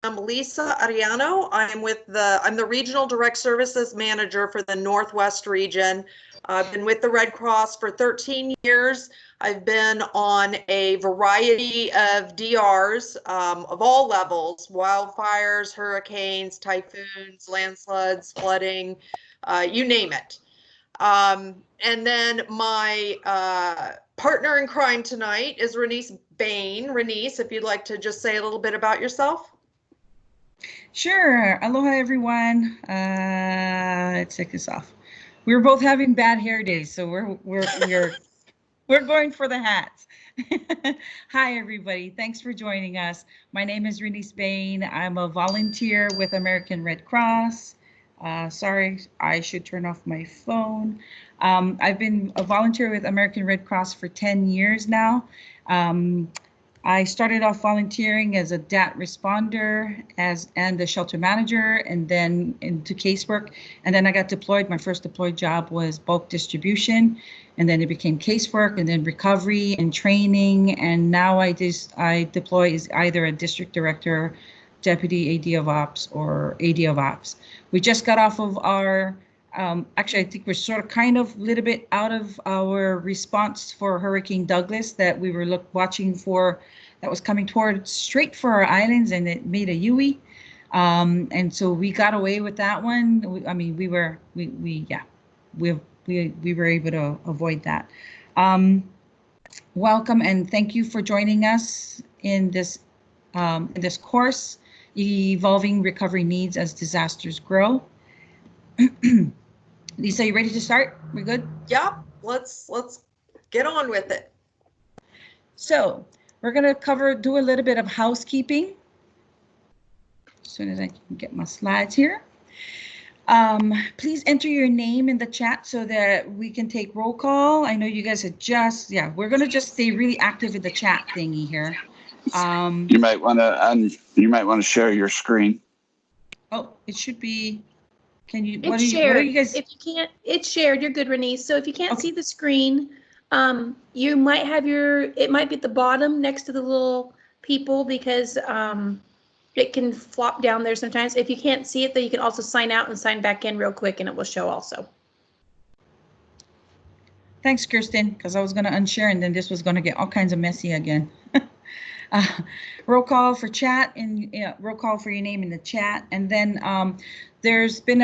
I'm Lisa Ariano. I'm the Regional Direct Services Manager for the Northwest region. I've been with the Red Cross for 13 years. I've been on a variety of DRs of all levels: wildfires, hurricanes, typhoons, landslides, flooding, you name it. And then my partner in crime tonight is Renice Bain. Renice, if you'd like to just say a little bit about yourself. Sure. Aloha, everyone. Let's take this off. We're both having bad hair days, so we're going for the hats. Hi, everybody. Thanks for joining us. My name is Renice Bain. I'm a volunteer with American Red Cross. Sorry, I should turn off my phone. I've been a volunteer with American Red Cross for 10 years now. I started off volunteering as a DAT responder and a shelter manager, and then into casework. And then I got deployed. My first deployed job was bulk distribution, and then it became casework, and then recovery and training. And now I deploy as either a district director, deputy AD of Ops, or AD of Ops. We just got off of our actually, I think we're sort of kind of a little bit out of our response for Hurricane Douglas that we were watching for, that was coming straight for our islands, and it made a UE. And so we got away with that one. We were able to avoid that. Welcome and thank you for joining us in this course, Evolving Recovery Needs as Disasters Grow. Lisa, you ready to start? We good? Yeah, let's get on with it. So we're going to do a little bit of housekeeping. As soon as I can get my slides here. Please enter your name in the chat so that we can take roll call. I know you guys are we're going to just stay really active in the chat thingy here. You might want to share your screen. Oh, it should be. Can you? It's shared. What are you guys? If you can't, it's shared. You're good, Renice. So if you can't see the screen, you might have it might be at the bottom next to the little people, because it can flop down there sometimes. If you can't see it, then you can also sign out and sign back in real quick, and it will show also. Thanks, Kirsten, because I was going to unshare and then this was going to get all kinds of messy again. Roll call for chat, and roll call for your name in the chat. And then there's been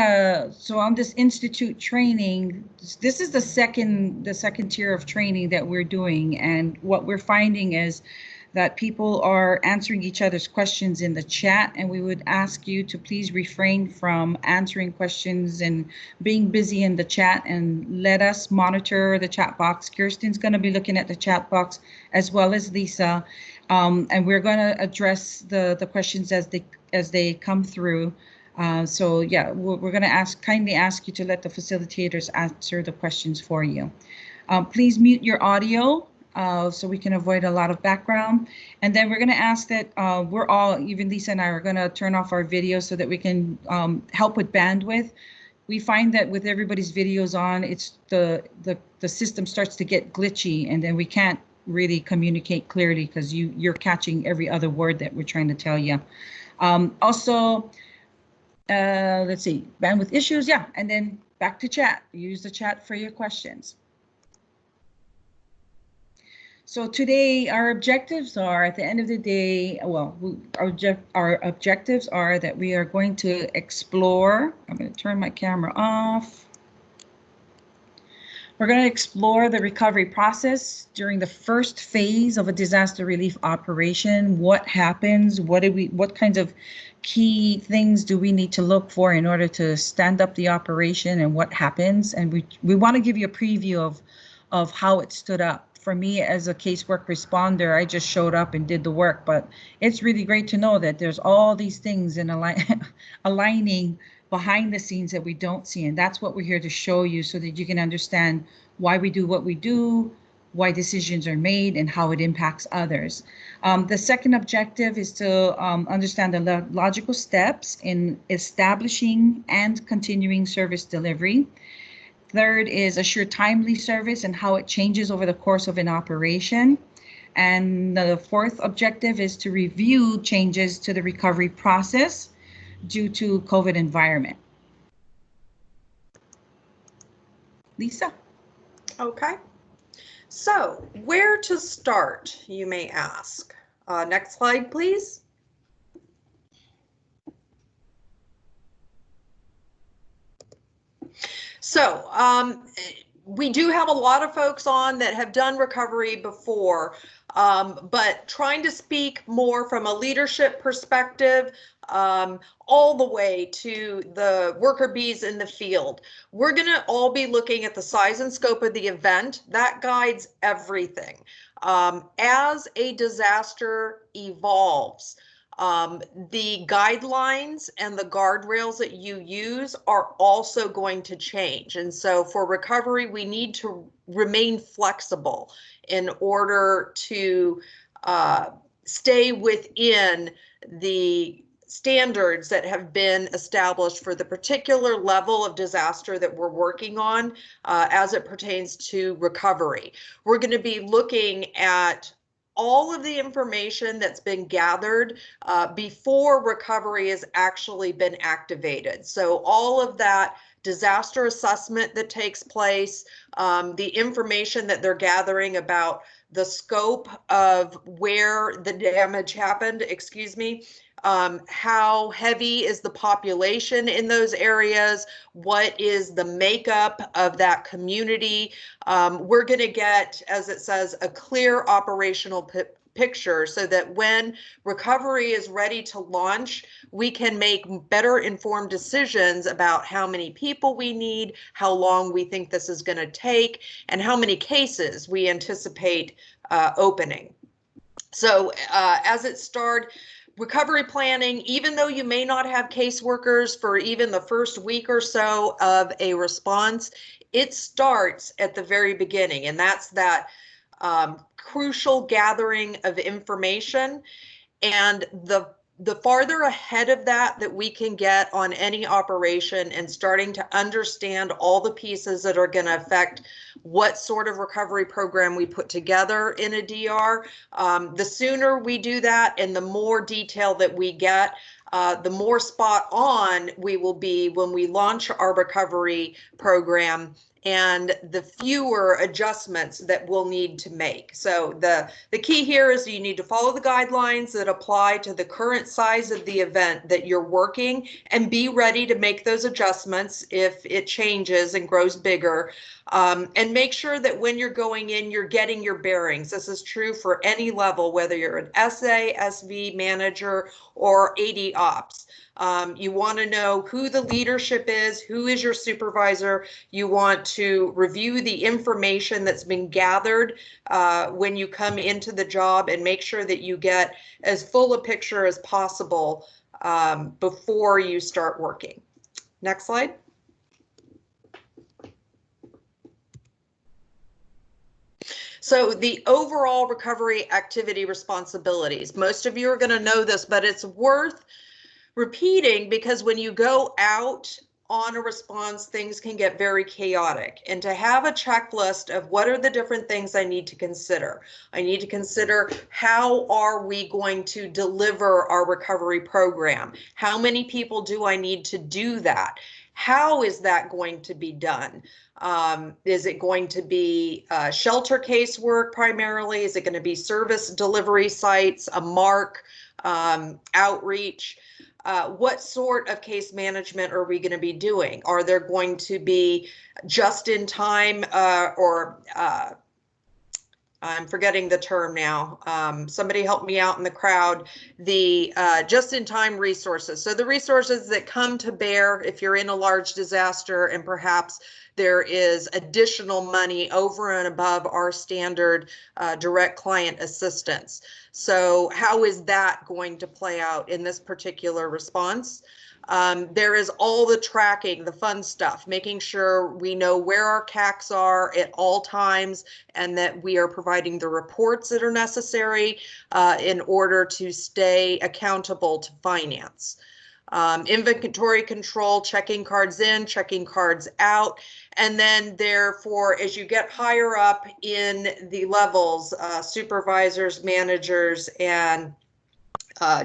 so on this institute training, this is the second tier of training that we're doing. And what we're finding is that people are answering each other's questions in the chat, and we would ask you to please refrain from answering questions and being busy in the chat, and let us monitor the chat box. Kirsten's going to be looking at the chat box as well as Lisa, and we're going to address the questions as they come through. So yeah, we're going to kindly ask you to let the facilitators answer the questions for you. Please mute your audio so we can avoid a lot of background. And then we're going to ask that we're all, even Lisa and I, are going to turn off our videos so that we can help with bandwidth. We find that with everybody's videos on, it's the system starts to get glitchy, and then we can't really communicate clearly because you're catching every other word that we're trying to tell you. Also, let's see, bandwidth issues, yeah, and then back to chat. Use the chat for your questions. So today, our objectives are, at the end of the day, well, our objectives are that we are going to explore. I'm going to turn my camera off. We're going to explore the recovery process during the first phase of a disaster relief operation. What happens? What kinds of key things do we need to look for in order to stand up the operation, and what happens? And we want to give you a preview of how it stood up. For me, as a casework responder, I just showed up and did the work, but it's really great to know that there's all these things in aligning behind the scenes that we don't see. And that's what we're here to show you, so that you can understand why we do what we do, why decisions are made, and how it impacts others. The second objective is to understand the logical steps in establishing and continuing service delivery. Third is assure timely service and how it changes over the course of an operation. And the fourth objective is to review changes to the recovery process due to COVID environment. Lisa? Okay. So where to start, you may ask. Next slide, please. So we do have a lot of folks on that have done recovery before, but trying to speak more from a leadership perspective, all the way to the worker bees in the field. We're going to all be looking at the size and scope of the event. That guides everything. As a disaster evolves, the guidelines and the guardrails that you use are also going to change. And so for recovery, we need to remain flexible in order to stay within the standards that have been established for the particular level of disaster that we're working on as it pertains to recovery. We're going to be looking at all of the information that's been gathered before recovery has actually been activated. So all of that disaster assessment that takes place, the information that they're gathering about the scope of where the damage happened, how heavy is the population in those areas, what is the makeup of that community. We're going to get, as it says, a clear operational picture so that when recovery is ready to launch, we can make better informed decisions about how many people we need, how long we think this is going to take, and how many cases we anticipate opening. So as it started, recovery planning, even though you may not have caseworkers for even the first week or so of a response, it starts at the very beginning, and that's that crucial gathering of information. And the farther ahead of that we can get on any operation and starting to understand all the pieces that are going to affect what sort of recovery program we put together in a DR, the sooner we do that and the more detail that we get, the more spot on we will be when we launch our recovery program, and the fewer adjustments that we'll need to make. So the key here is you need to follow the guidelines that apply to the current size of the event that you're working and be ready to make those adjustments if it changes and grows bigger. And make sure that when you're going in, you're getting your bearings. This is true for any level, whether you're an SA, SV, manager, or AD Ops. You want to know who the leadership is, who is your supervisor. You want to review the information that's been gathered when you come into the job and make sure that you get as full a picture as possible before you start working. Next slide. So the overall recovery activity responsibilities, most of you are going to know this, but it's worth repeating because when you go out on a response, things can get very chaotic. And to have a checklist of what are the different things I need to consider. I need to consider how are we going to deliver our recovery program? How many people do I need to do that? How is that going to be done? Is it going to be shelter casework primarily? Is it going to be service delivery sites, a MARC, outreach? What sort of case management are we going to be doing? Are there going to be just in time I'm forgetting the term now. Somebody help me out in the crowd. The just-in-time resources. So the resources that come to bear if you're in a large disaster and perhaps there is additional money over and above our standard direct client assistance. So how is that going to play out in this particular response? There is all the tracking, the fun stuff, making sure we know where our CACs are at all times and that we are providing the reports that are necessary in order to stay accountable to finance. Inventory control, checking cards in, checking cards out. And then therefore, as you get higher up in the levels, supervisors, managers, and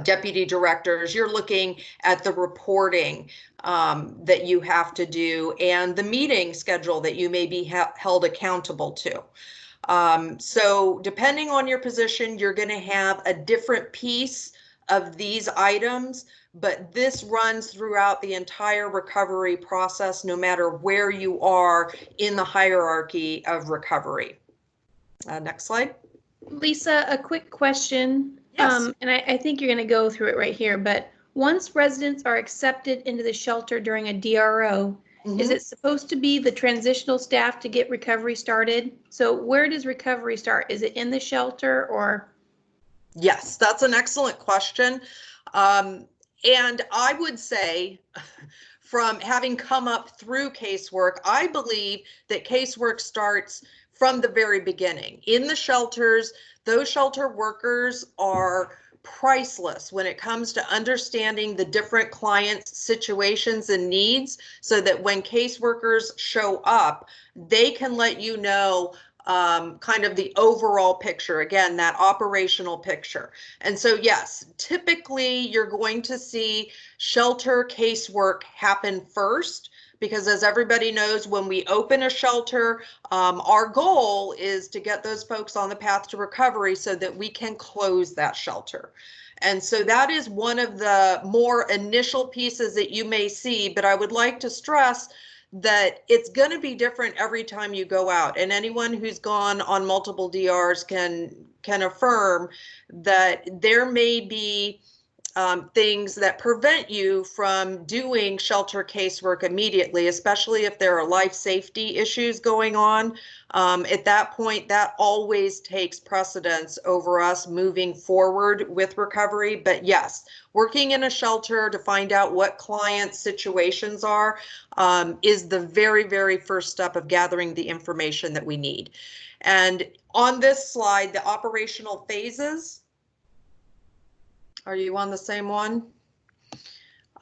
deputy directors, you're looking at the reporting that you have to do and the meeting schedule that you may be held accountable to. So depending on your position, you're going to have a different piece of these items, but this runs throughout the entire recovery process, no matter where you are in the hierarchy of recovery. Next slide. Lisa, a quick question. Yes. And I think you're going to go through it right here, but once residents are accepted into the shelter during a DRO, is it supposed to be the transitional staff to get recovery started? So where does recovery start? Is it in the shelter or? Yes, that's an excellent question. And I would say, from having come up through casework, I believe that casework starts from the very beginning. In the shelters, those shelter workers are priceless when it comes to understanding the different clients' situations and needs, so that when caseworkers show up, they can let you know kind of the overall picture, again, that operational picture. And so, yes, typically you're going to see shelter casework happen first, because as everybody knows, when we open a shelter, our goal is to get those folks on the path to recovery so that we can close that shelter. And so that is one of the more initial pieces that you may see, but I would like to stress that it's going to be different every time you go out. And anyone who's gone on multiple DRs can affirm that there may be things that prevent you from doing shelter casework immediately, especially if there are life safety issues going on. At that point, that always takes precedence over us moving forward with recovery. But yes, working in a shelter to find out what clients' situations are is the very, very first step of gathering the information that we need. And on this slide, the operational phases. Are you on the same one?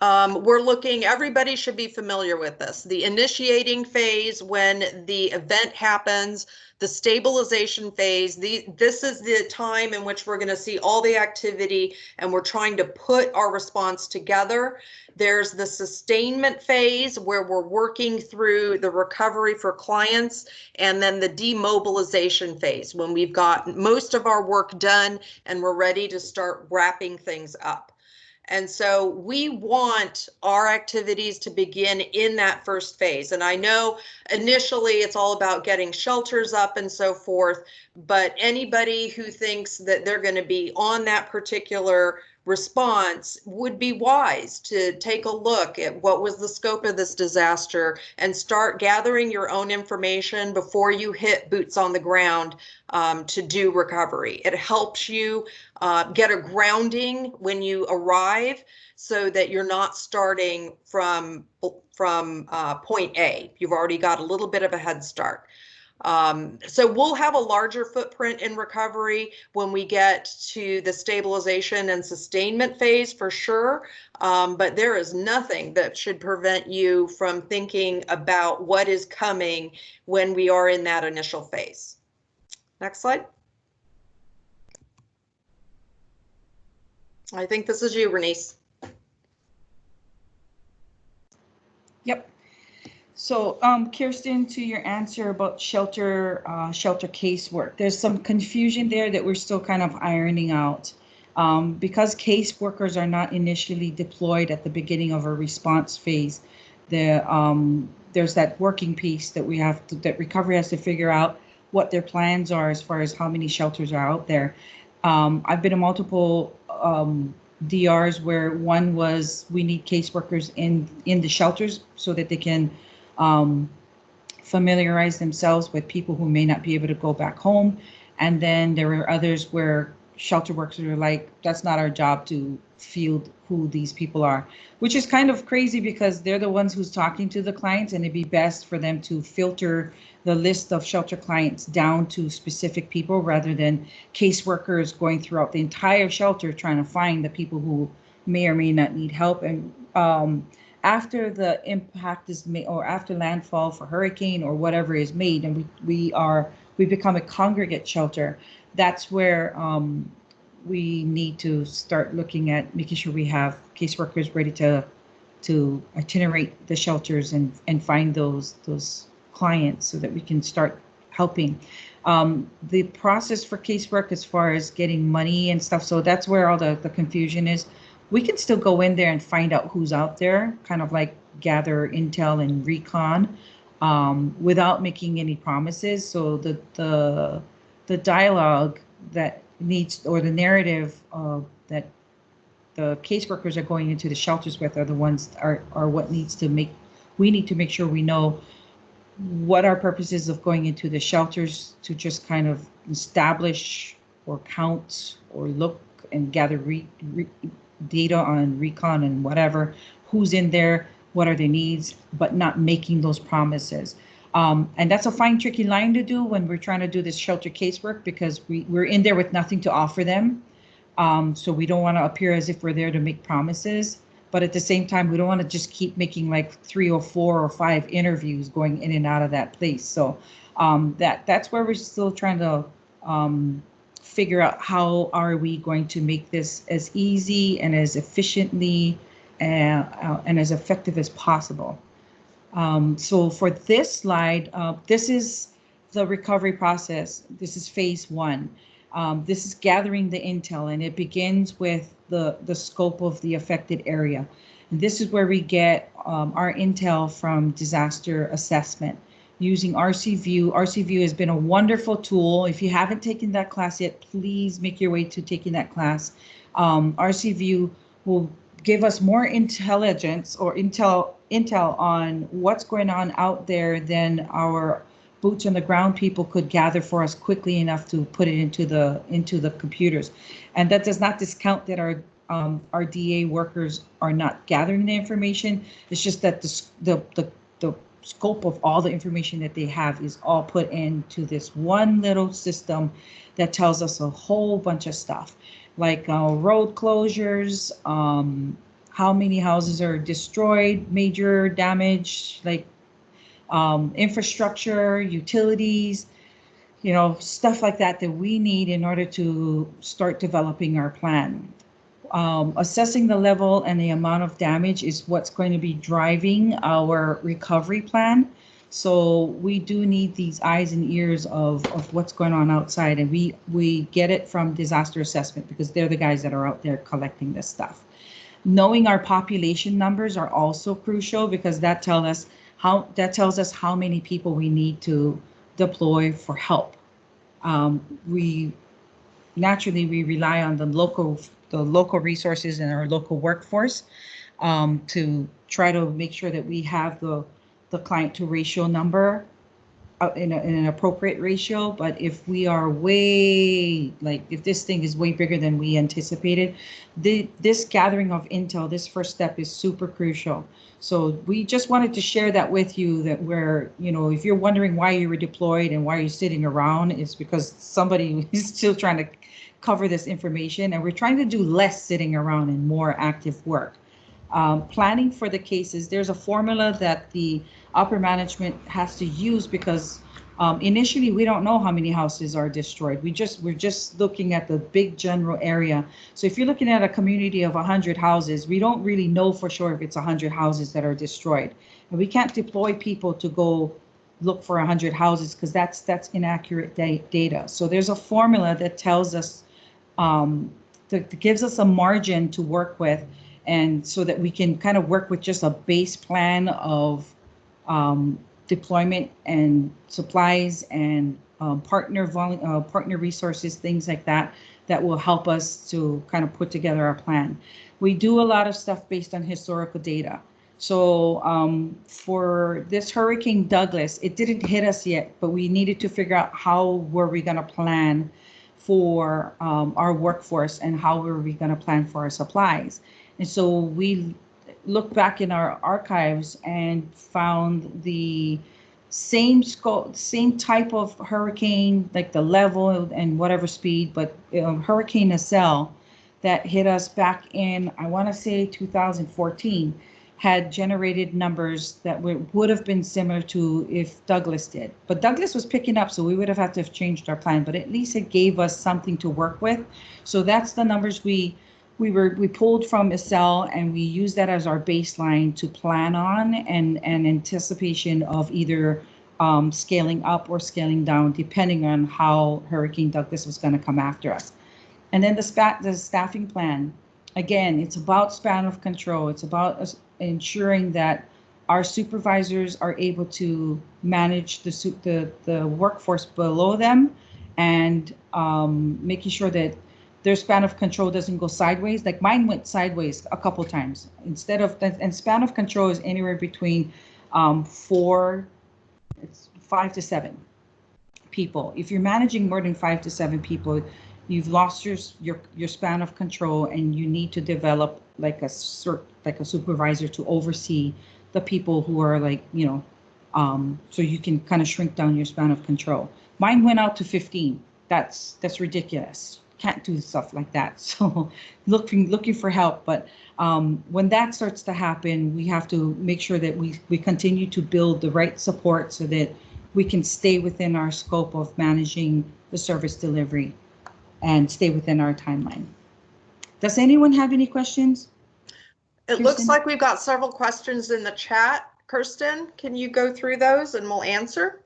We're looking, everybody should be familiar with this. The initiating phase, when the event happens, the stabilization phase, this is the time in which we're going to see all the activity and we're trying to put our response together. There's the sustainment phase where we're working through the recovery for clients, and then the demobilization phase when we've got most of our work done and we're ready to start wrapping things up. And so we want our activities to begin in that first phase. And I know initially it's all about getting shelters up and so forth, but anybody who thinks that they're going to be on that particular response would be wise to take a look at what was the scope of this disaster and start gathering your own information before you hit boots on the ground to do recovery. It helps you get a grounding when you arrive so that you're not starting from point A. You've already got a little bit of a head start. So we'll have a larger footprint in recovery when we get to the stabilization and sustainment phase for sure. But there is nothing that should prevent you from thinking about what is coming when we are in that initial phase. Next slide. I think this is you, Renice. Yep. So, Kirsten, to your answer about shelter casework, there's some confusion there that we're still kind of ironing out. Because caseworkers are not initially deployed at the beginning of a response phase, there's that working piece that that recovery has to figure out what their plans are as far as how many shelters are out there. I've been in multiple DRs where one was we need caseworkers in the shelters so that they can familiarize themselves with people who may not be able to go back home. And then there were others where shelter workers are like, that's not our job to field who these people are, which is kind of crazy because they're the ones who's talking to the clients, and it'd be best for them to filter the list of shelter clients down to specific people rather than caseworkers going throughout the entire shelter trying to find the people who may or may not need help. And after the impact is made, or after landfall for hurricane or whatever is made, and we become a congregate shelter, that's where we need to start looking at making sure we have caseworkers ready to itinerate the shelters and find those clients so that we can start helping. The process for casework as far as getting money and stuff, so that's where all the confusion is. We can still go in there and find out who's out there, kind of like gather intel and recon, without making any promises. So the dialogue that needs, or the narrative that the caseworkers are going into the shelters with, are the ones are what needs to make, we need to make sure we know what our purposes of going into the shelters, to just kind of establish or count or look and gather data on recon and whatever, who's in there, what are their needs, but not making those promises. And that's a fine, tricky line to do when we're trying to do this shelter casework, because we're in there with nothing to offer them. So we don't want to appear as if we're there to make promises, but at the same time, we don't want to just keep making like 3 or 4 or 5 interviews going in and out of that place. So that's where we're still trying to figure out how are we going to make this as easy and as efficiently and as effective as possible. So for this slide, this is the recovery process. This is phase 1. This is gathering the intel, and it begins with the scope of the affected area. And this is where we get our intel from disaster assessment using RCView. RCView has been a wonderful tool. If you haven't taken that class yet, please make your way to taking that class. RCView will give us more intelligence or intel on what's going on out there than our boots on the ground people could gather for us quickly enough to put it into the computers. And that does not discount that our DA workers are not gathering the information. It's just that the scope of all the information that they have is all put into this one little system that tells us a whole bunch of stuff, like road closures, how many houses are destroyed, major damage, like infrastructure, utilities, stuff like that we need in order to start developing our plan. Assessing the level and the amount of damage is what's going to be driving our recovery plan. So we do need these eyes and ears of what's going on outside, and we get it from disaster assessment because they're the guys that are out there collecting this stuff. Knowing our population numbers are also crucial because that tells us how many people we need to deploy for help. We rely on the local resources and our local workforce to try to make sure that we have the client to ratio number in an appropriate ratio. But if we are if this thing is way bigger than we anticipated, this gathering of intel, this first step is super crucial. So we just wanted to share that with you, that if you're wondering why you were deployed and why you're sitting around, it's because somebody is still trying to cover this information, and we're trying to do less sitting around and more active work. Planning for the cases, there's a formula that the upper management has to use because initially we don't know how many houses are destroyed. We're just looking at the big general area. So if you're looking at a community of 100 houses, we don't really know for sure if it's 100 houses that are destroyed. And we can't deploy people to go look for 100 houses because that's inaccurate data. So there's a formula that tells us, that gives us a margin to work with, and so that we can kind of work with just a base plan of deployment and supplies and partner resources, things like that will help us to kind of put together our plan. We do a lot of stuff based on historical data. So for this Hurricane Douglas, it didn't hit us yet, but we needed to figure out how were we going to plan for our workforce and how were we going to plan for our supplies. And so we looked back in our archives and found the same scope, same type of hurricane, like the level and whatever speed, but Hurricane Nacelle that hit us back in, I want to say 2014, had generated numbers that would have been similar to if Douglas did. But Douglas was picking up, so we would have had to have changed our plan, but at least it gave us something to work with. So that's the numbers we pulled from ESSEL, and we used that as our baseline to plan on and anticipation of either scaling up or scaling down, depending on how Hurricane Douglas was going to come after us. And then the staffing plan, again, it's about span of control. It's about ensuring that our supervisors are able to manage the workforce below them, and making sure that their span of control doesn't go sideways. Like mine went sideways a couple times. Instead of, and span of control is anywhere between 5 to 7 people. If you're managing more than 5 to 7 people, you've lost your span of control, and you need to develop like a supervisor to oversee the people who are like, so you can kind of shrink down your span of control. Mine went out to 15. That's ridiculous. Can't do stuff like that. So looking for help. But when that starts to happen, we have to make sure that we continue to build the right support so that we can stay within our scope of managing the service delivery and stay within our timeline. Does anyone have any questions? It looks like we've got several questions in the chat. Kirsten, can you go through those and we'll answer?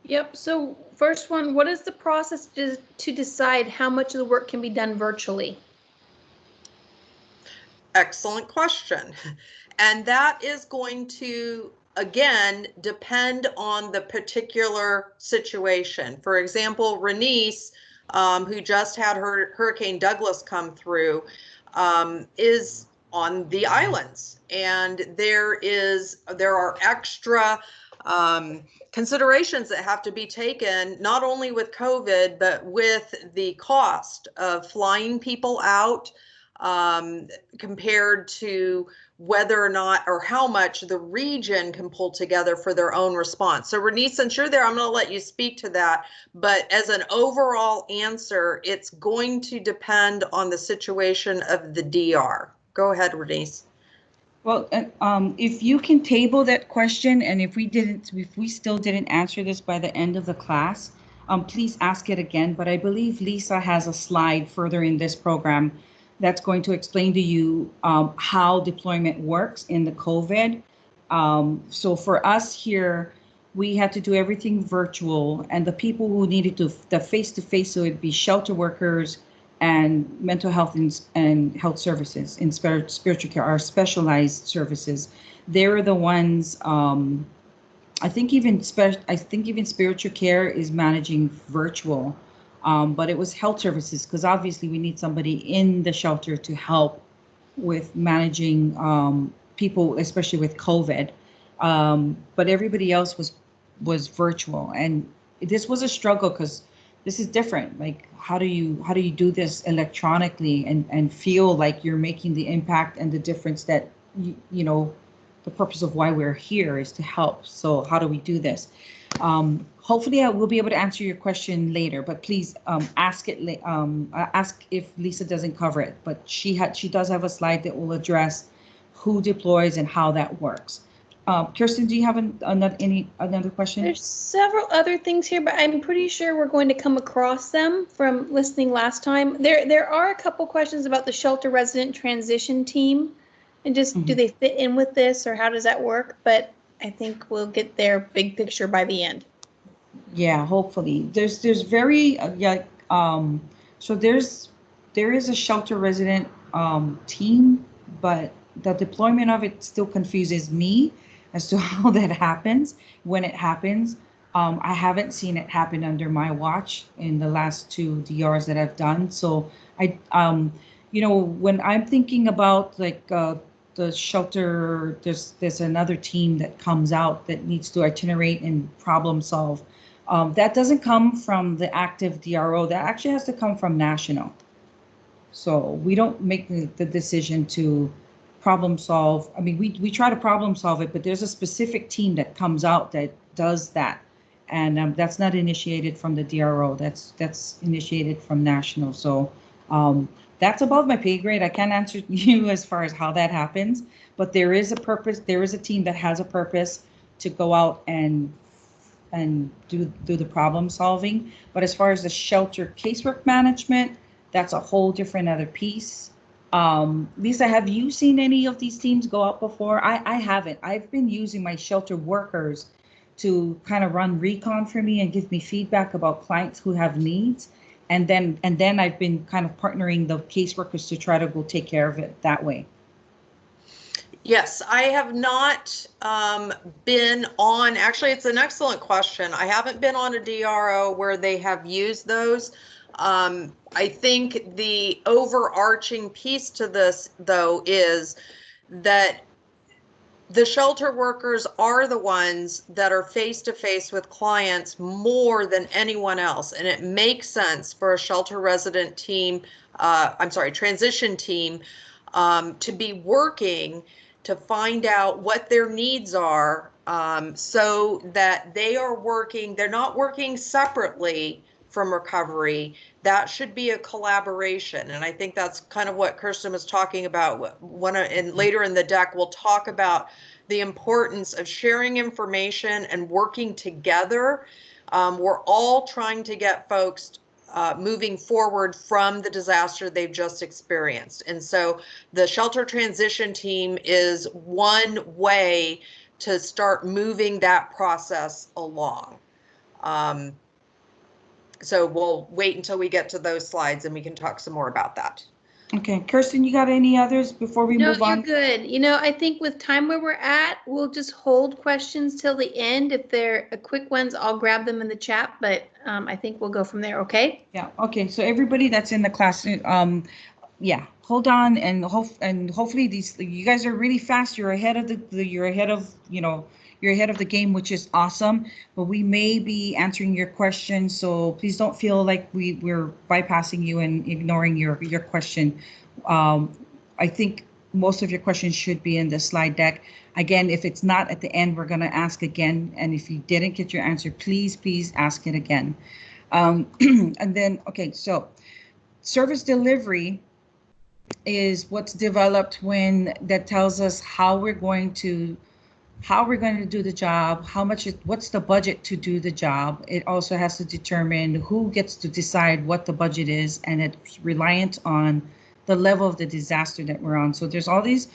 Yep. So first one, what is the process to decide how much of the work can be done virtually? Excellent question. And that is going to, again, depend on the particular situation. For example, Renice, who just had Hurricane Douglas come through, is on the islands, and there are extra considerations that have to be taken, not only with COVID, but with the cost of flying people out, compared to whether or not or how much the region can pull together for their own response. So Renice, since you're there, I'm going to let you speak to that. But as an overall answer, it's going to depend on the situation of the DR. Go ahead, Renice. Well, if you can table that question, and if we still didn't answer this by the end of the class, please ask it again. But I believe Lisa has a slide further in this program that's going to explain to you how deployment works in the COVID. So for us here, we had to do everything virtual, and the people who needed the face-to-face, so it'd be shelter workers and mental health and health services in spiritual care, our specialized services. They were the ones, I think even spiritual care is managing virtual. But it was health services, because obviously we need somebody in the shelter to help with managing people, especially with COVID. But everybody else was virtual, and this was a struggle because this is different. Like, how do you do this electronically and feel like you're making the impact and the difference that the purpose of why we're here is to help. So how do we do this? Hopefully I will be able to answer your question later, but please ask if Lisa doesn't cover it. But she does have a slide that will address who deploys and how that works. Kirsten, do you have another question? There's several other things here, but I'm pretty sure we're going to come across them from listening last time. There are a couple questions about the shelter resident transition team, and just do they fit in with this, or how does that work? But I think we'll get their big picture by the end. Yeah, hopefully. There's very so there is a shelter resident team, but the deployment of it still confuses me as to how that happens, when it happens. I haven't seen it happen under my watch in the last 2 DRs that I've done. So when I'm thinking about like the shelter, there's another team that comes out that needs to itinerate and problem solve. That doesn't come from the active DRO. That actually has to come from national. So we don't make the decision to problem solve. I mean, we try to problem solve it, but there's a specific team that comes out that does that. And that's not initiated from the DRO. That's initiated from national. So That's above my pay grade. I can't answer you as far as how that happens, but there is a purpose. There is a team that has a purpose to go out and do the problem solving. But as far as the shelter casework management, that's a whole different other piece. Lisa, have you seen any of these teams go out before? I haven't. I've been using my shelter workers to kind of run recon for me and give me feedback about clients who have needs. And then I've been kind of partnering the caseworkers to try to go take care of it that way. Yes, I have not been on, actually, it's an excellent question. I haven't been on a DRO where they have used those. I think the overarching piece to this, though, is that the shelter workers are the ones that are face to face with clients more than anyone else. And it makes sense for a shelter resident team, transition team, to be working to find out what their needs are, so that they're not working separately from recovery. That should be a collaboration. And I think that's kind of what Kirsten was talking about. And later in the deck, we'll talk about the importance of sharing information and working together. We're all trying to get folks moving forward from the disaster they've just experienced. And so the shelter transition team is one way to start moving that process along. So we'll wait until we get to those slides and we can talk some more about that. Okay, Kirsten, you got any others before we move on? No, you're good. You know, I think with time where we're at, we'll just hold questions till the end. If they're quick ones, I'll grab them in the chat, but I think we'll go from there, okay? Yeah, okay, so everybody that's in the class, yeah, hold on, and hopefully you guys are really fast. You're ahead of you're ahead of the game, which is awesome. But we may be answering your questions, so please don't feel like we're bypassing you and ignoring your question. I think most of your questions should be in the slide deck. Again, if it's not at the end, we're going to ask again. And if you didn't get your answer, please ask it again. And then, okay, so service delivery is what's developed that tells us how we're going to do the job, what's the budget to do the job. It also has to determine who gets to decide what the budget is, and it's reliant on the level of the disaster that we're on. So there's all these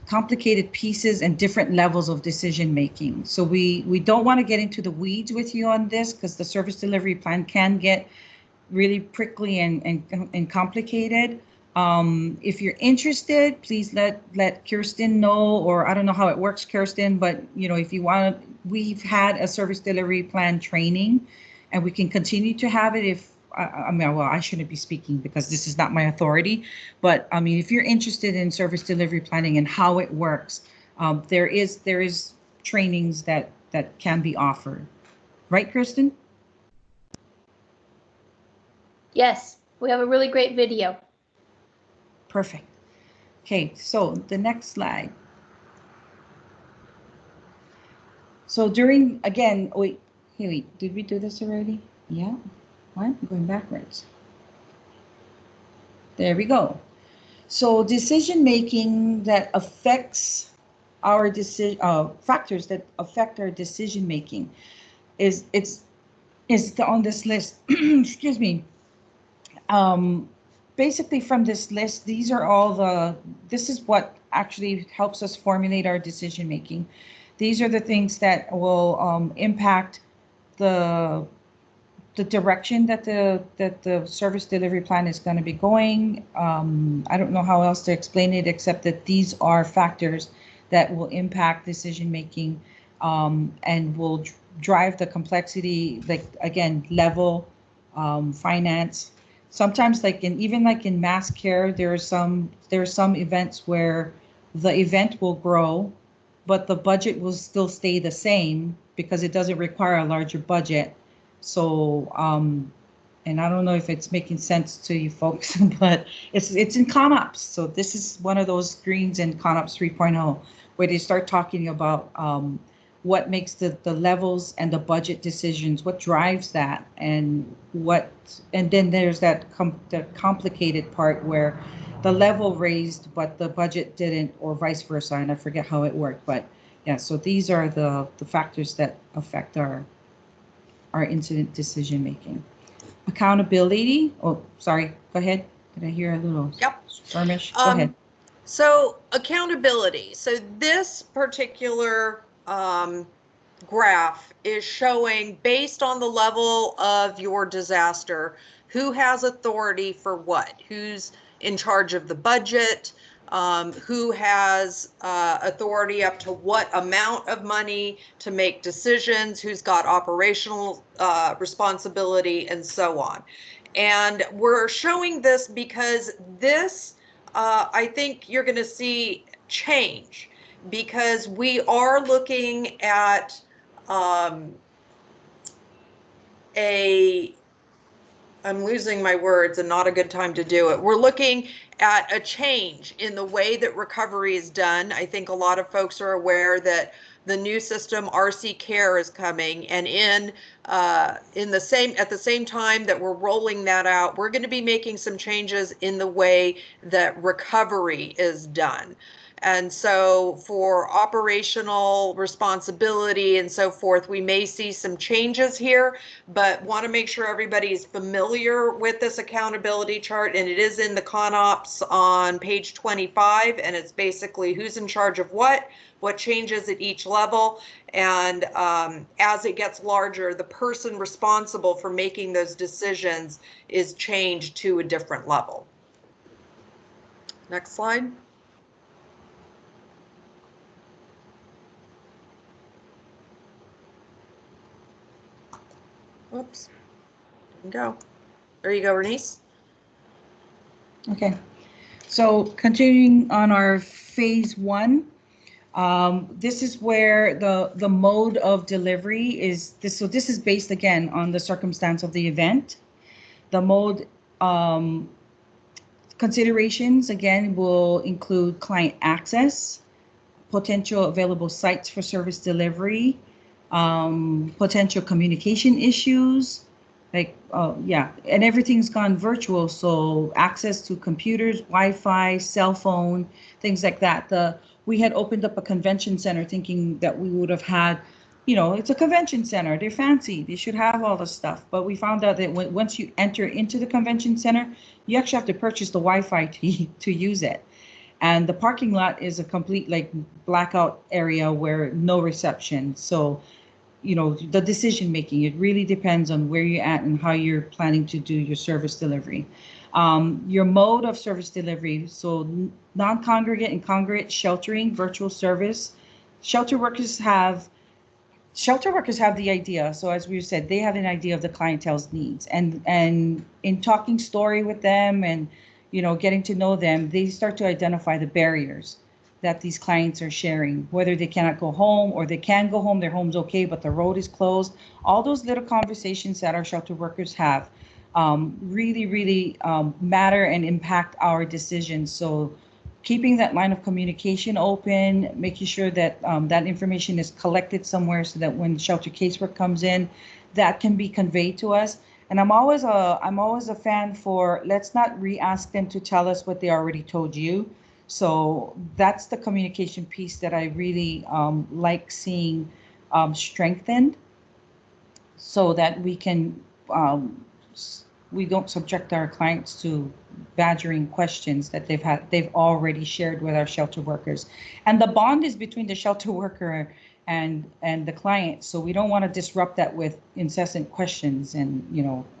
complicated pieces and different levels of decision making. So we don't want to get into the weeds with you on this, because the service delivery plan can get really prickly and complicated. If you're interested, please let Kirsten know, or I don't know how it works, Kirsten, but if you want, we've had a service delivery plan training, and we can continue to have it I shouldn't be speaking because this is not my authority, but I mean, if you're interested in service delivery planning and how it works, there is trainings that can be offered. Right, Kirsten? Yes, we have a really great video. Perfect. Okay, so the next slide. So wait, did we do this already? Yeah. What? I'm going backwards. There we go. So decision making that affects our factors that affect our decision making is on this list. Excuse me. Basically from this list, this is what actually helps us formulate our decision making. These are the things that will impact the direction that the service delivery plan is going to be going. I don't know how else to explain it, except that these are factors that will impact decision making, and will drive the complexity, like again, level, finance. Sometimes, even in mass care, there are some events where the event will grow, but the budget will still stay the same because it doesn't require a larger budget. So, and I don't know if it's making sense to you folks, but it's in ConOps. So this is one of those screens in ConOps 3.0 where they start talking about what makes the levels and the budget decisions, what drives that, and then there's that the complicated part where the level raised but the budget didn't, or vice versa, and I forget how it worked, but yeah, so these are the factors that affect our incident decision making. Accountability. Oh, sorry, go ahead. Did I hear a little? Yep. Skirmish? Go ahead. So accountability. So this particular graph is showing, based on the level of your disaster, who has authority for what, who's in charge of the budget, who has authority up to what amount of money to make decisions, who's got operational responsibility, and so on. And we're showing this because this, I think you're going to see change, because we are looking at I'm losing my words and not a good time to do it. We're looking at a change in the way that recovery is done. I think a lot of folks are aware that the new system, RC Care, is coming, and at the same time that we're rolling that out, we're going to be making some changes in the way that recovery is done. And so for operational responsibility and so forth, we may see some changes here, but want to make sure everybody is familiar with this accountability chart. And it is in the ConOps on page 25, and it's basically who's in charge of what changes at each level. And as it gets larger, the person responsible for making those decisions is changed to a different level. Next slide. Whoops. Didn't go. There you go, Bernice. Okay. So continuing on our phase 1, this is where the mode of delivery is this. So this is based again on the circumstance of the event. The mode considerations again will include client access, potential available sites for service delivery, potential communication issues, and everything's gone virtual, so access to computers, Wi-Fi, cell phone, things like that. We had opened up a convention center thinking that we would have had, it's a convention center, they're fancy, they should have all the stuff, but we found out that once you enter into the convention center, you actually have to purchase the Wi-Fi to use it. And the parking lot is a complete blackout area where no reception. So, the decision making, it really depends on where you're at and how you're planning to do your service delivery. Your mode of service delivery, so non-congregate and congregate sheltering, virtual service. Shelter workers have the idea. So as we said, they have an idea of the clientele's needs, and in talking story with them and getting to know them, they start to identify the barriers that these clients are sharing, whether they cannot go home or they can go home, their home's okay, but the road is closed. All those little conversations that our shelter workers have really matter and impact our decisions. So keeping that line of communication open, making sure that that information is collected somewhere so that when shelter casework comes in, that can be conveyed to us. And I'm always a fan for, let's not re-ask them to tell us what they already told you. So that's the communication piece that I really like seeing strengthened, so that we can we don't subject our clients to badgering questions that they've already shared with our shelter workers. And the bond is between the shelter worker and the client, so we don't want to disrupt that with incessant questions and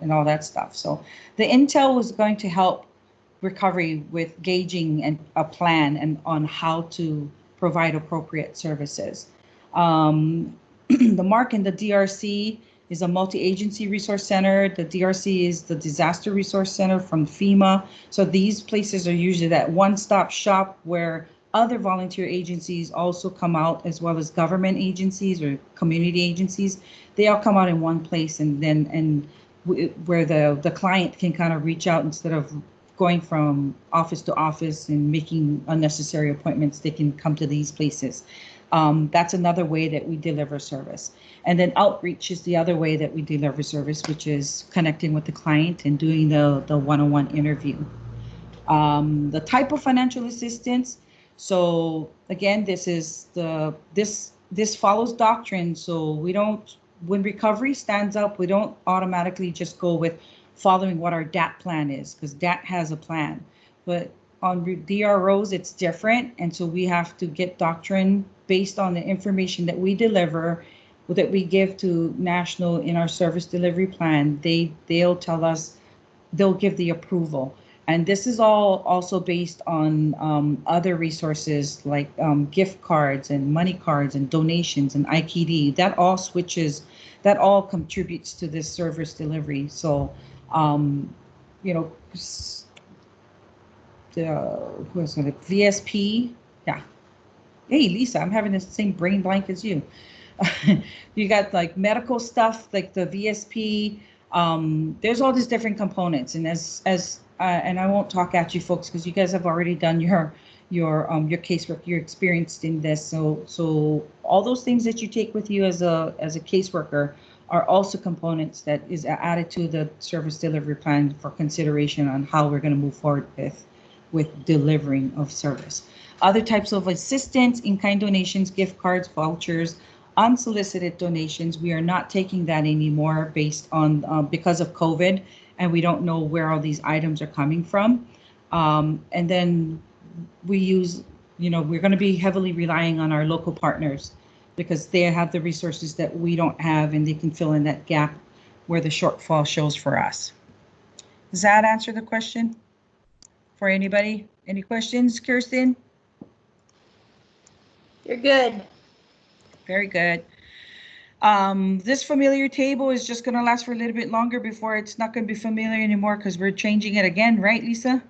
and all that stuff. So the intel was going to help recovery with gauging and a plan and on how to provide appropriate services. The MARC and the DRC is a multi-agency resource center. The DRC is the disaster resource center from FEMA. So these places are usually that one-stop shop where other volunteer agencies also come out, as well as government agencies or community agencies. They all come out in one place, and where the client can kind of reach out instead of going from office to office and making unnecessary appointments. They can come to these places. That's another way that we deliver service. And then outreach is the other way that we deliver service, which is connecting with the client and doing the one-on-one interview. The type of financial assistance. So again, this follows doctrine. So we don't, when recovery stands up, we don't automatically just go with following what our DAT plan is, because DAT has a plan. But on DROs, it's different. And so we have to get doctrine based on the information that we deliver, that we give to National in our service delivery plan. They'll tell us, they'll give the approval. And this is all also based on other resources like gift cards and money cards and donations and IKD. That all switches, that all contributes to this service delivery. So, you know, who is it? VSP, yeah. Hey, Lisa, I'm having the same brain blank as you. You got like medical stuff, like the VSP. There's all these different components, and and I won't talk at you folks because you guys have already done your casework. You're experienced in this, so all those things that you take with you as a caseworker are also components that is added to the service delivery plan for consideration on how we're going to move forward with delivering of service. Other types of assistance, in-kind donations, gift cards, vouchers, unsolicited donations. We are not taking that anymore based on because of COVID, and we don't know where all these items are coming from. And then we use, you know, we're going to be heavily relying on our local partners because they have the resources that we don't have, and they can fill in that gap where the shortfall shows for us. Does that answer the question for anybody? Any questions, Kirsten? You're good. Very good. This familiar table is just going to last for a little bit longer before it's not going to be familiar anymore because we're changing it again, right, Lisa?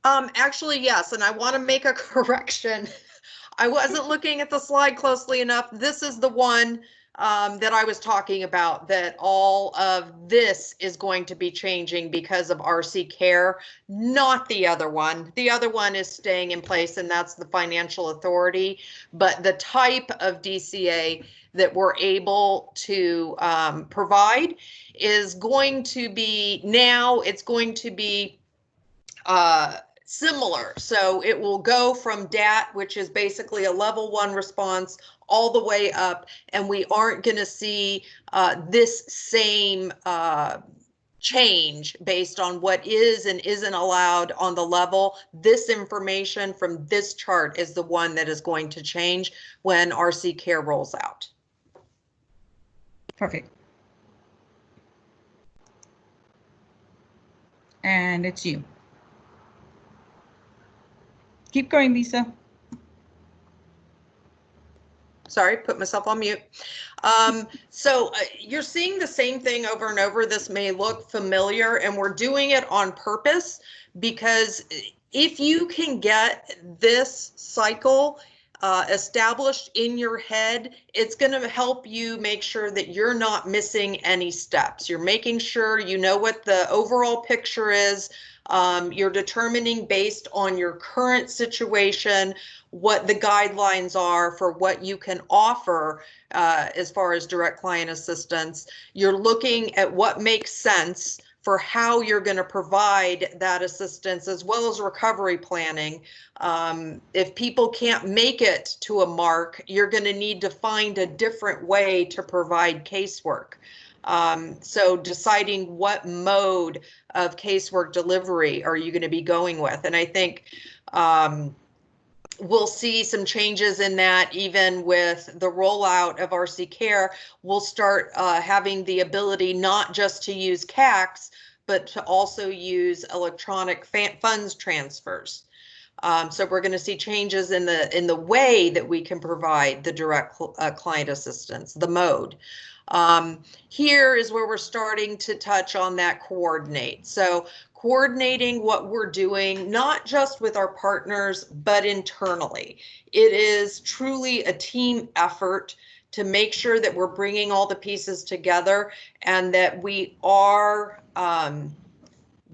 Actually, yes, and I want to make a correction. I wasn't looking at the slide closely enough. This is the one that I was talking about, that all of this is going to be changing because of RC Care, not the other one. The other one is staying in place, and that's the financial authority. But the type of DCA that we're able to provide is going to be, now it's going to be similar. So it will go from DAT, which is basically a level 1 response, all the way up, and we aren't going to see this same change based on what is and isn't allowed on the level. This information from this chart is the one that is going to change when RC Care rolls out. Perfect. And it's you. Keep going, Lisa. Sorry, put myself on mute. So you're seeing the same thing over and over. This may look familiar, and we're doing it on purpose because if you can get this cycle established in your head, it's going to help you make sure that you're not missing any steps. You're making sure you know what the overall picture is. You're determining based on your current situation what the guidelines are for what you can offer as far as direct client assistance. You're looking at what makes sense for how you're going to provide that assistance, as well as recovery planning. If people can't make it to a mark, you're going to need to find a different way to provide casework. So deciding what mode of casework delivery are you going to be going with. And I think we'll see some changes in that even with the rollout of RC Care. We'll start having the ability not just to use CACs, but to also use electronic funds transfers. So we're going to see changes in the way that we can provide the direct client assistance, the mode. Here is where we're starting to touch on that coordinate. So coordinating what we're doing, not just with our partners, but internally. It is truly a team effort to make sure that we're bringing all the pieces together and that we are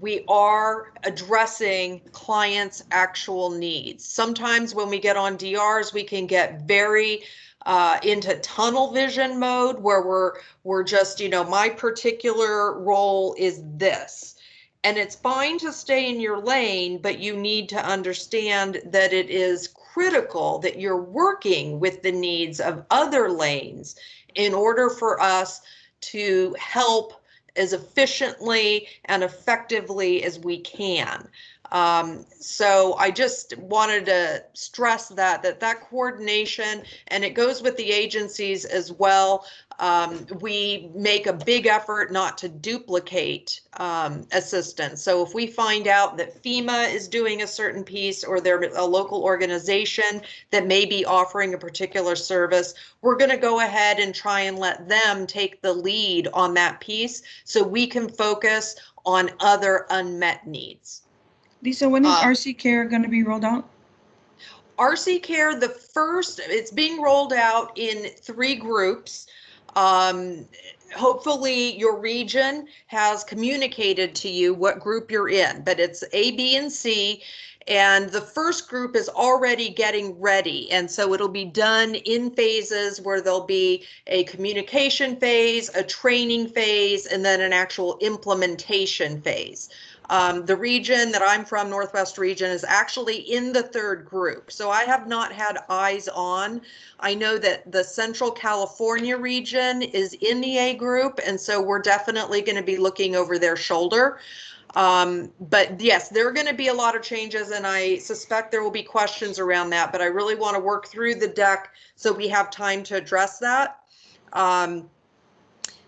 we are addressing clients' actual needs. Sometimes when we get on DRs, we can get very into tunnel vision mode where we're just, my particular role is this. And it's fine to stay in your lane, but you need to understand that it is critical that you're working with the needs of other lanes in order for us to help as efficiently and effectively as we can. So I just wanted to stress that coordination, and it goes with the agencies as well. We make a big effort not to duplicate assistance. So if we find out that FEMA is doing a certain piece, or they're a local organization that may be offering a particular service, we're going to go ahead and try and let them take the lead on that piece so we can focus on other unmet needs. Lisa, when is RC Care going to be rolled out? RC Care, it's being rolled out in 3 groups. Hopefully your region has communicated to you what group you're in, but it's A, B, and C. And the first group is already getting ready. And so it'll be done in phases where there'll be a communication phase, a training phase, and then an actual implementation phase. The region that I'm from, Northwest region, is actually in the 3rd group. So I have not had eyes on. I know that the Central California region is in the A group, and so we're definitely going to be looking over their shoulder. But yes, there are going to be a lot of changes, and I suspect there will be questions around that, but I really want to work through the deck so we have time to address that.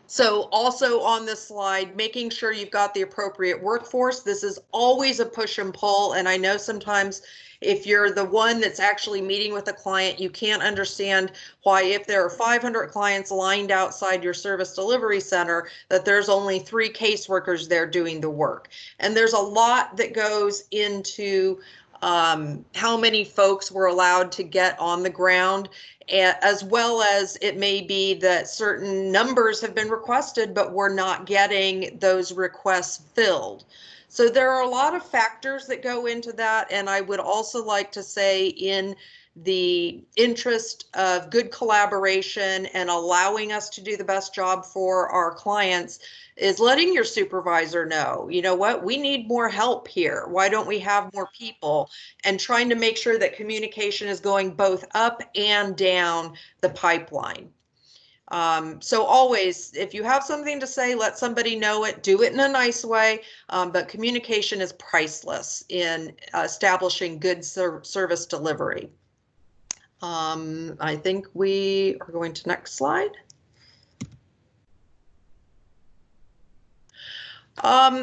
So also on this slide, making sure you've got the appropriate workforce. This is always a push and pull. And I know sometimes if you're the one that's actually meeting with a client, you can't understand why, if there are 500 clients lined outside your service delivery center, that there's only 3 caseworkers there doing the work. And there's a lot that goes into how many folks were allowed to get on the ground, as well as it may be that certain numbers have been requested, but we're not getting those requests filled. So there are a lot of factors that go into that. And I would also like to say, in the interest of good collaboration and allowing us to do the best job for our clients, is letting your supervisor know, you know what, we need more help here. Why don't we have more people? And trying to make sure that communication is going both up and down the pipeline. So always, if you have something to say, let somebody know it, do it in a nice way, but communication is priceless in establishing good service delivery. I think we are going to next slide.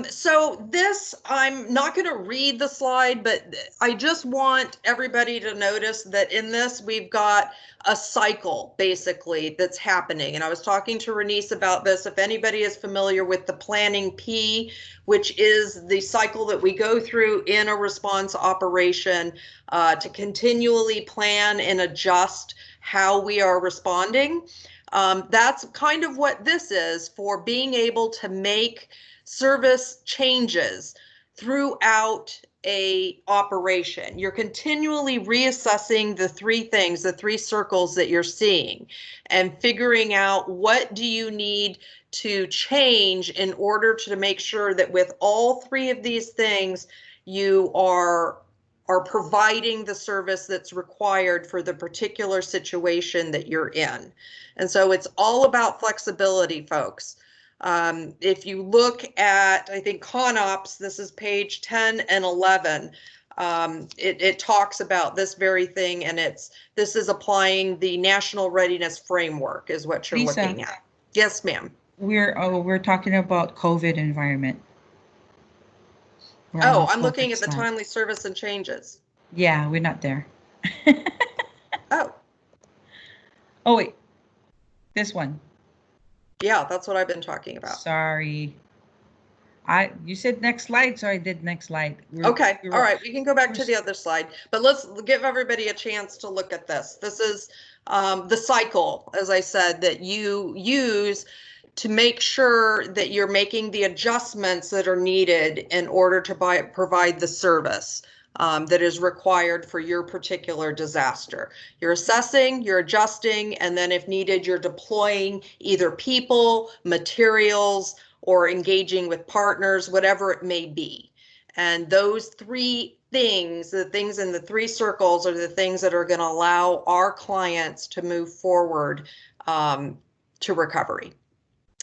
So this, I'm not going to read the slide, but I just want everybody to notice that in this, we've got a cycle basically that's happening. And I was talking to Renice about this. If anybody is familiar with the planning P, which is the cycle that we go through in a response operation to continually plan and adjust how we are responding. That's kind of what this is for being able to make service changes throughout a operation. You're continually reassessing the 3 things, the 3 circles that you're seeing, and figuring out what do you need to change in order to make sure that with all 3 of these things, you are providing the service that's required for the particular situation that you're in. And so it's all about flexibility, folks. If you look at, I think, ConOps, this is page 10 and 11, it talks about this very thing, and this is applying the National Readiness Framework is what you're Lisa, looking at. Yes, ma'am. We're talking about COVID environment. Oh, I'm looking at the timely service and changes. Yeah, we're not there. Oh. Oh, wait. This one. Yeah, that's what I've been talking about. Sorry. You said next slide, so I did next slide. Okay, all right, we can go back to the other slide, but let's give everybody a chance to look at this. This is the cycle, as I said, that you use to make sure that you're making the adjustments that are needed in order to provide the service that is required for your particular disaster. You're assessing, you're adjusting, and then if needed, you're deploying either people, materials, or engaging with partners, whatever it may be. And those three things, the things in the three circles, are the things that are going to allow our clients to move forward to recovery.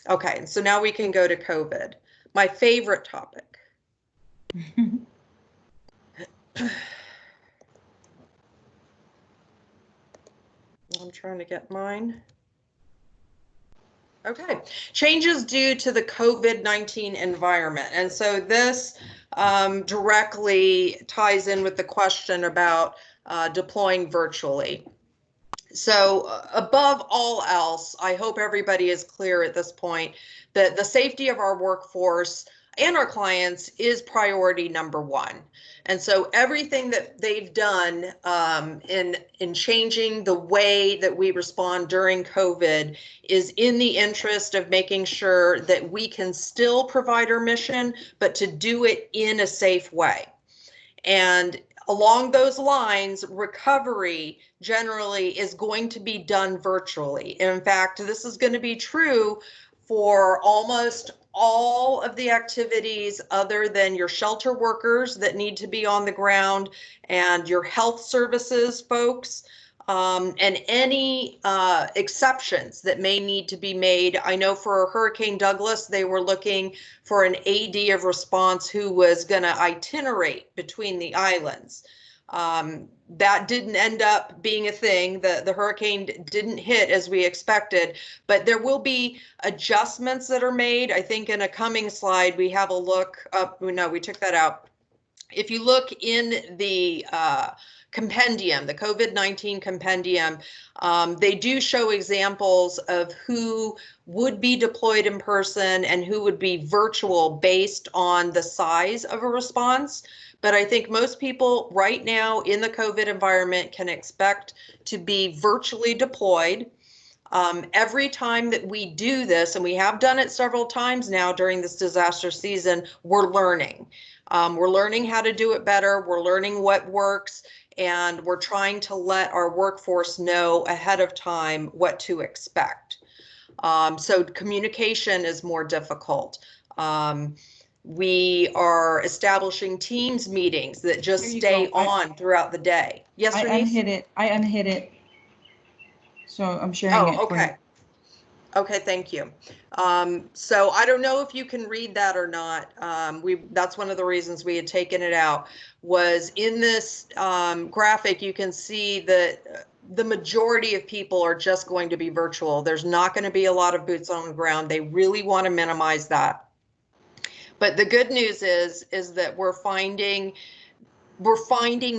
Okay, so now we can go to COVID, my favorite topic. I'm trying to get mine. Okay, changes due to the COVID-19 environment. And so this directly ties in with the question about deploying virtually. So above all else, I hope everybody is clear at this point that the safety of our workforce and our clients is priority number one. And so everything that they've done in changing the way that we respond during COVID is in the interest of making sure that we can still provide our mission, but to do it in a safe way. And along those lines, recovery generally is going to be done virtually. And in fact, this is going to be true for almost all of the activities other than your shelter workers that need to be on the ground and your health services folks, and any exceptions that may need to be made. I know for Hurricane Douglas, they were looking for an AD of response who was going to itinerate between the islands. That didn't end up being a thing. The hurricane didn't hit as we expected, but there will be adjustments that are made. I think in a coming slide, we have a look up. No, we took that out. If you look in the compendium, the COVID-19 compendium, they do show examples of who would be deployed in person and who would be virtual based on the size of a response. But I think most people right now in the COVID environment can expect to be virtually deployed. Every time that we do this, and we have done it several times now during this disaster season, we're learning. We're learning how to do it better. We're learning what works, and we're trying to let our workforce know ahead of time what to expect. So communication is more difficult. We are establishing Teams meetings that just stay on throughout the day. Yes, Renee? I unhid it. So I'm sharing it. Okay. Okay, thank you. So I don't know if you can read that or not. That's one of the reasons we had taken it out. Was in this graphic, you can see that the majority of people are just going to be virtual. There's not going to be a lot of boots on the ground. They really want to minimize that. But the good news is that we're finding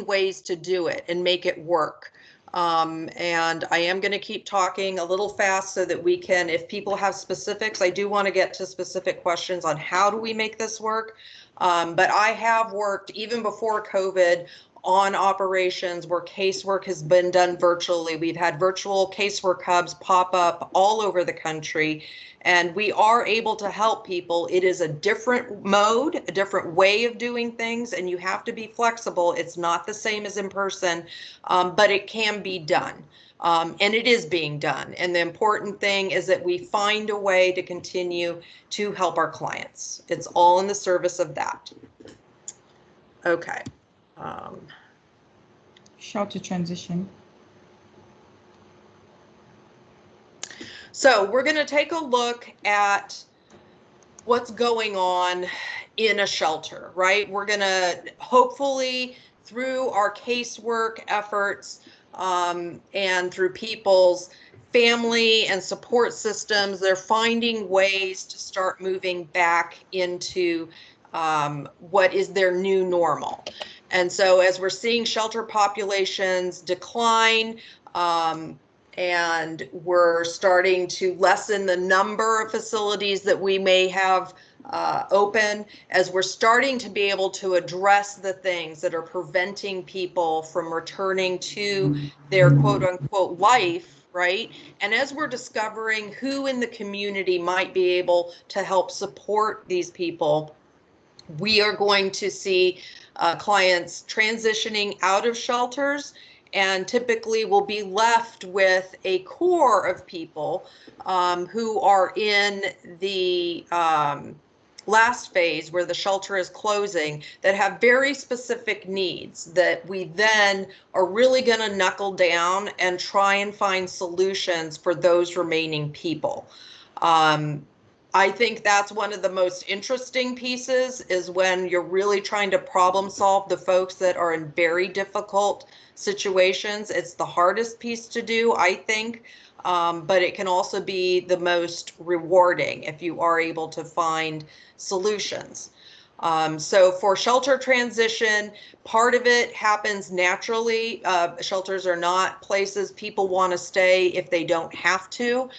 ways to do it and make it work. And I am going to keep talking a little fast so that we can, if people have specifics, I do want to get to specific questions on how do we make this work. But I have worked even before COVID on operations where casework has been done virtually. We've had virtual casework hubs pop up all over the country, and we are able to help people. It is a different mode, a different way of doing things, and you have to be flexible. It's not the same as in person, but it can be done. And it is being done. And the important thing is that we find a way to continue to help our clients. It's all in the service of that. Okay. Shelter transition. So we're going to take a look at what's going on in a shelter, right? We're going to hopefully through our casework efforts and through people's family and support systems, they're finding ways to start moving back into what is their new normal. And so as we're seeing shelter populations decline, and we're starting to lessen the number of facilities that we may have open, as we're starting to be able to address the things that are preventing people from returning to their quote unquote life, right? And as we're discovering who in the community might be able to help support these people, we are going to see clients transitioning out of shelters, and typically will be left with a core of people who are in the last phase where the shelter is closing, that have very specific needs that we then are really going to knuckle down and try and find solutions for those remaining people. I think that's one of the most interesting pieces, is when you're really trying to problem solve the folks that are in very difficult situations. It's the hardest piece to do, I think, but it can also be the most rewarding if you are able to find solutions. So for shelter transition, part of it happens naturally. Shelters are not places people want to stay if they don't have to.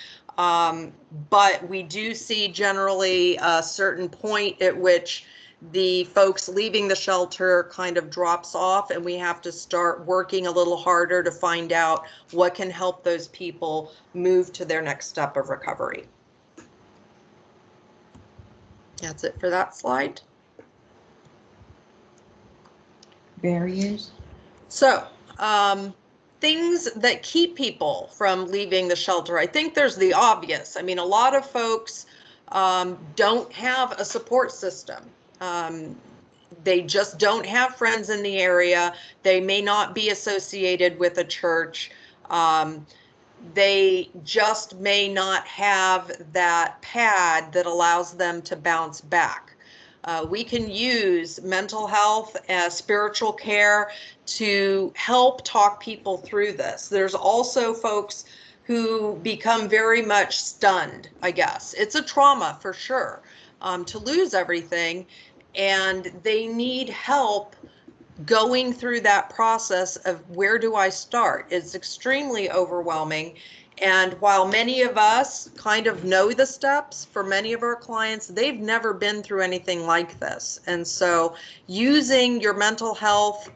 But we do see generally a certain point at which the folks leaving the shelter kind of drops off, and we have to start working a little harder to find out what can help those people move to their next step of recovery. That's it for that slide. Barriers. So, things that keep people from leaving the shelter. I think there's the obvious. I mean, a lot of folks don't have a support system. They just don't have friends in the area. They may not be associated with a church. They just may not have that pad that allows them to bounce back. We can use mental health as spiritual care to help talk people through this. There's also folks who become very much stunned, I guess. It's a trauma for sure, to lose everything, and they need help going through that process of where do I start. It's extremely overwhelming. And while many of us kind of know the steps, for many of our clients, they've never been through anything like this. And so using your mental health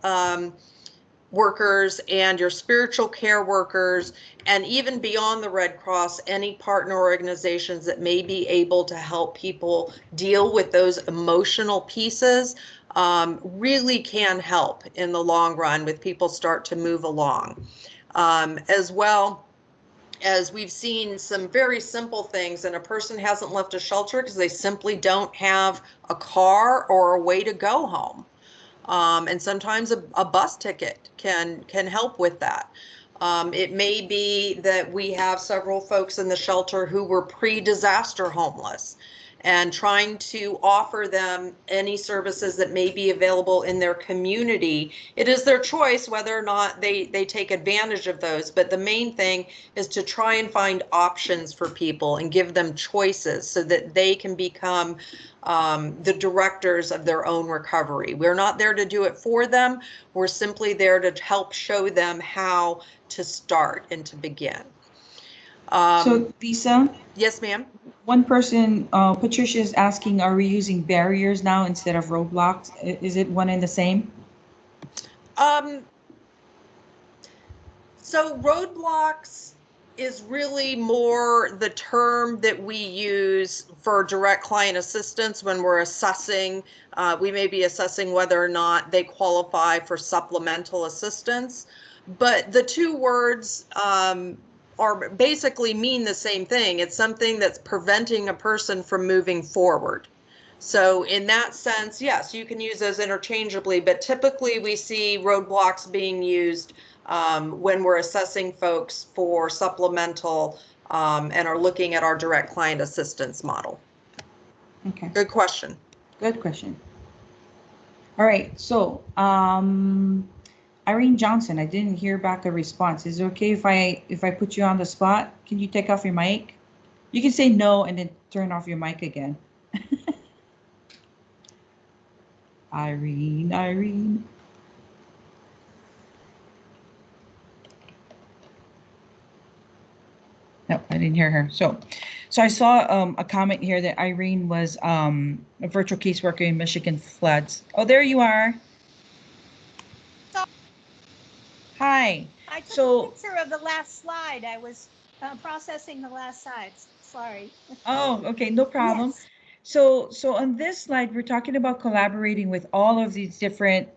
workers and your spiritual care workers, and even beyond the Red Cross, any partner organizations that may be able to help people deal with those emotional pieces, really can help in the long run with people start to move along. As well as we've seen some very simple things, and a person hasn't left a shelter because they simply don't have a car or a way to go home. And sometimes a bus ticket can help with that. It may be that we have several folks in the shelter who were pre-disaster homeless, and trying to offer them any services that may be available in their community. It is their choice whether or not they take advantage of those, but the main thing is to try and find options for people and give them choices so that they can become the directors of their own recovery. We're not there to do it for them. We're simply there to help show them how to start and to begin. So Lisa? Yes, ma'am. One person, Patricia, is asking, are we using barriers now instead of roadblocks? Is it one and the same? So roadblocks is really more the term that we use for direct client assistance when we're assessing. We may be assessing whether or not they qualify for supplemental assistance, but the two words are basically mean the same thing. It's something that's preventing a person from moving forward. So in that sense, yes, you can use those interchangeably, but typically we see roadblocks being used when we're assessing folks for supplemental and are looking at our direct client assistance model. Okay. Good question. Good question. All right, so Irene Johnson, I didn't hear back a response. Is it okay if I put you on the spot? Can you take off your mic? You can say no and then turn off your mic again. Irene. No, I didn't hear her. So I saw a comment here that Irene was a virtual caseworker in Michigan floods. Oh, there you are. Hi. Hi. I took So- a picture of the last slide. I was processing the last slides. Sorry. Oh, okay, no problem. Yes. So on this slide, we're talking about collaborating with all of these different,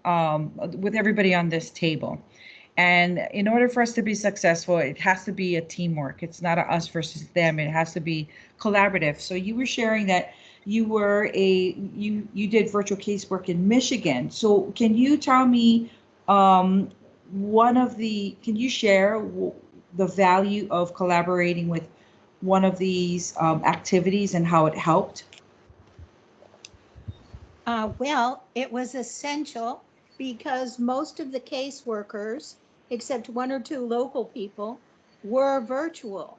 with everybody on this table. And in order for us to be successful, it has to be a teamwork. It's not a us versus them. It has to be collaborative. So you were sharing that you did virtual casework in Michigan. So can you tell me, can you share the value of collaborating with one of these activities and how it helped? Well, it was essential because most of the caseworkers, except one or two local people, were virtual.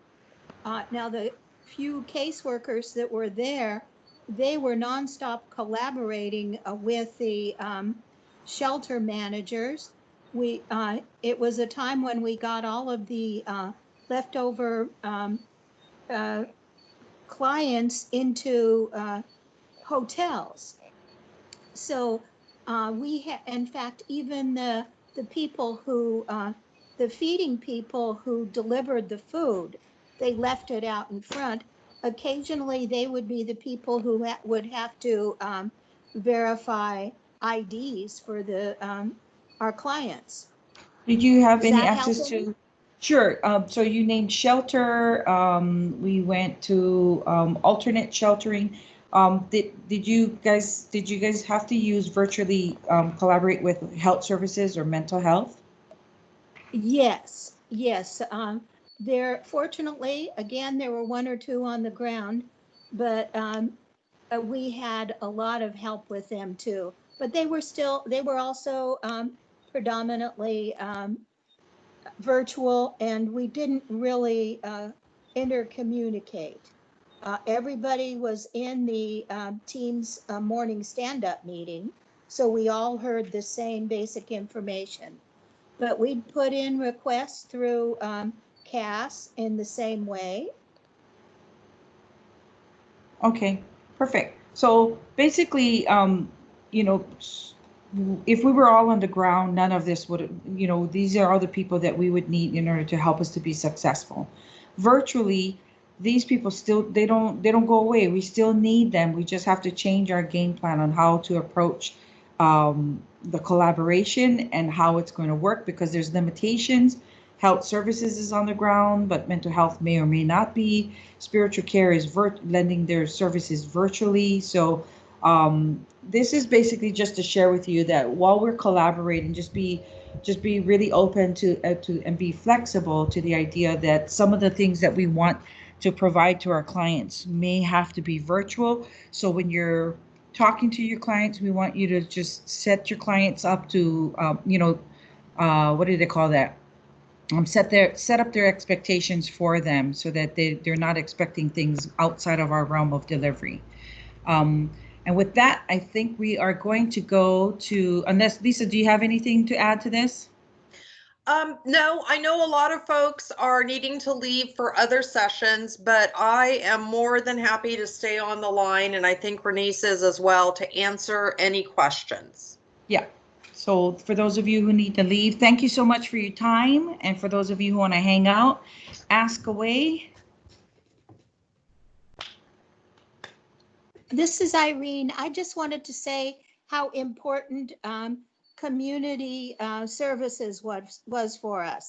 Now, the few caseworkers that were there, they were nonstop collaborating with the shelter managers. It was a time when we got all of the leftover clients into hotels. So in fact, even the people who, the feeding people who delivered the food, they left it out in front. Occasionally, they would be the people who would have to verify IDs for our clients. Did you have Does any that access help? to? Sure. So you named shelter. We went to alternate sheltering. Did you guys have to use virtually collaborate with health services or mental health? Yes, yes. Fortunately, again, there were one or two on the ground, but we had a lot of help with them too. But they were also predominantly virtual, and we didn't really intercommunicate. Everybody was in the team's morning stand-up meeting, so we all heard the same basic information. But we put in requests through CAS in the same way. Okay, perfect. So basically, if we were all on the ground, none of this would, these are all the people that we would need in order to help us to be successful. Virtually, these people still, they don't go away. We still need them. We just have to change our game plan on how to approach the collaboration and how it's going to work, because there's limitations. Health services is on the ground, but mental health may or may not be. Spiritual care is lending their services virtually. So this is basically just to share with you that while we're collaborating, just be really open to and be flexible to the idea that some of the things that we want to provide to our clients may have to be virtual. So when you're talking to your clients, we want you to just set your clients up to, what do they call that? Set up their expectations for them so that they're not expecting things outside of our realm of delivery. And with that, I think we are going to go to, unless Lisa, do you have anything to add to this? No, I know a lot of folks are needing to leave for other sessions, but I am more than happy to stay on the line, and I think Renice is as well, to answer any questions. Yeah. So for those of you who need to leave, thank you so much for your time. And for those of you who want to hang out, ask away. This is Irene. I just wanted to say how important community services was for us.